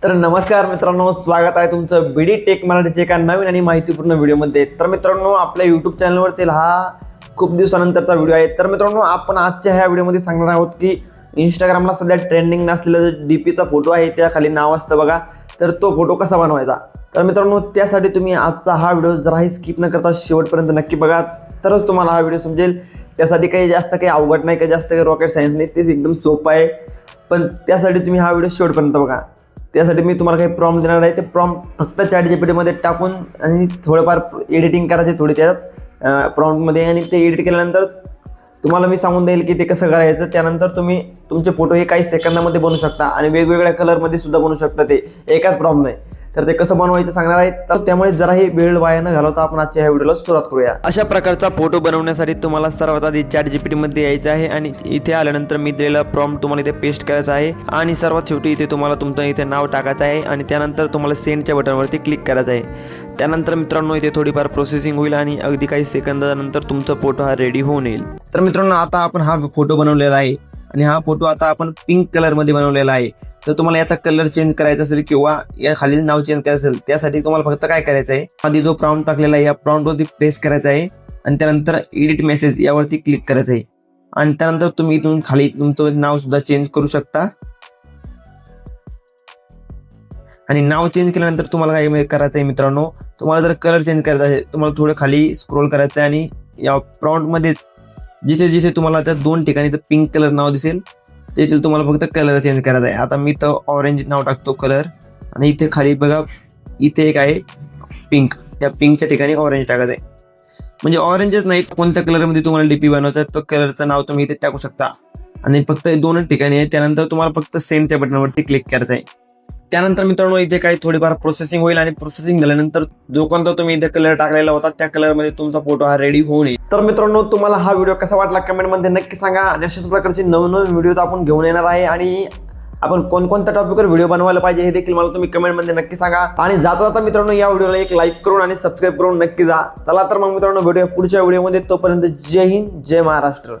तर नमस्कार मित्रांनो, स्वागत आहे तुमचं बीडी टेक मराठीच्या एका नवीन आणि माहितीपूर्ण व्हिडिओमध्ये। तर मित्रांनो, आपल्या यूट्यूब चॅनलवरती हा खूप दिवसानंतरचा व्हिडिओ आहे। तर मित्रांनो, आपण आजच्या ह्या व्हिडिओमध्ये सांगणार आहोत की इंस्टाग्रामला सध्या ट्रेंडिंग नसलेला जो डीपीचा फोटो आहे त्या खाली नाव असतं बघा, तर तो फोटो कसा बनवायचा। तर मित्रांनो, त्यासाठी तुम्ही आजचा हा व्हिडिओ जराही स्किप न करता शेवटपर्यंत नक्की बघा, तरच तुम्हाला हा व्हिडिओ समजेल। त्यासाठी काही जास्त काही अवघड नाही, काही जास्त काही रॉकेट सायन्स नाही, ते एकदम सोपं आहे। पण त्यासाठी तुम्ही हा व्हिडिओ शेवटपर्यंत बघा। त्यासाठी मी तुम्हाला काही प्रॉम्प्ट देणार आहे, ते प्रॉम्प्ट फक्त ChatGPT मध्ये टाकून आणि थोडंफार एडिटिंग करायचे थोडी त्यात प्रॉम्प्टमध्ये, आणि ते एडिट केल्यानंतर तुम्हाला मी सांगून देईल की ते कसं करायचं। त्यानंतर तुम्ही तुमचे फोटो हे काही सेकंदामध्ये बनवू शकता आणि वेगवेगळ्या कलरमध्ये सुद्धा बनवू शकता, ते एकाच प्रॉम्प्ट नाही। तर ते कसं बनवायचं सांगणार आहे, तर त्यामुळे जराही वेळ वाया न घालवता आपण आजच्या ह्या व्हिडिओला सुरुवात करूया। अशा प्रकारचा फोटो बनवण्यासाठी तुम्हाला सर्वात आधी ChatGPT मध्ये यायचं आहे आणि इथे आल्यानंतर मी दिलेला प्रॉम्प्ट तुम्हाला इथे पेस्ट करायचा आहे आणि सर्वात शेवटी इथे तुम्हाला तुमचं इथे नाव टाकायचं आहे आणि त्यानंतर तुम्हाला सेंडच्या बटनवरती क्लिक करायचं आहे। त्यानंतर मित्रांनो, इथे थोडीफार प्रोसेसिंग होईल आणि अगदी काही सेकंदानंतर तुमचा फोटो हा रेडी होऊन येईल। तर मित्रांनो, आता आपण हा फोटो बनवलेला आहे आणि हा फोटो आता आपण पिंक कलरमध्ये बनवलेला आहे। तर तुम्हाला याचा कलर चेंज करायचा असेल किंवा या खालील नाव चेंज करायचं असेल, त्यासाठी तुम्हाला फक्त काय करायचं आहे, आधी जो प्रॉम्प्ट टाकलेला आहे या प्रॉम्प्टवरती प्रेस करायचा आहे आणि त्यानंतर एडिट मेसेज यावरती क्लिक करायचं आहे आणि त्यानंतर तुम्ही इथून खाली तुमचं नाव सुद्धा चेंज करू शकता। आणि नाव चेंज केल्यानंतर तुम्हाला काय करायचं आहे मित्रांनो, तुम्हाला जर कलर चेंज करायचा आहे, तुम्हाला थोडं खाली स्क्रोल करायचं आहे आणि या प्रॉम्प्टमध्येच जिथे जिथे तुम्हाला त्या दोन ठिकाणी पिंक कलर नाव दिसेल तेथे तुम्हाला फक्त कलर चेंज करायचा आहे। आता मी तर ऑरेंज नाव टाकतो कलर, आणि इथे खाली बघा इथे एक आहे पिंक, या पिंकच्या ठिकाणी ऑरेंज टाकायचं आहे। म्हणजे ऑरेंजच नाही, कोणत्या कलरमध्ये तुम्हाला डीपी बनवायचा आहे तो कलरचं नाव तुम्ही इथे टाकू शकता आणि फक्त दोनच ठिकाणी आहे। त्यानंतर तुम्हाला फक्त सेंडच्या बटनवरती क्लिक करायचं आहे। त्यानंतर मित्रांनो, इथे काही थोडीफार प्रोसेसिंग होईल आणि प्रोसेसिंग झाल्यानंतर जो कोणता तुम्ही इथे कलर टाकलेला होता त्या कलरमध्ये तुमचा फोटो हा रेडी होऊन येईल। तर मित्रांनो, तुम्हाला हा व्हिडिओ कसा वाटला कमेंटमध्ये नक्की सांगा आणि अशाच प्रकारचे नवनवीन व्हिडिओ आपण घेऊन येणार आहे आणि आपण कोणकोणत्या टॉपिकवर व्हिडिओ बनवायला पाहिजे हे देखील मला तुम्ही कमेंटमध्ये नक्की सांगा। आणि जाता जाता मित्रांनो, या व्हिडिओला एक लाईक करून आणि सबस्क्राईब करून नक्की जा। चला तर मग मित्रांनो, भेटूया पुढच्या व्हिडिओमध्ये। तोपर्यंत जय हिंद, जय महाराष्ट्र।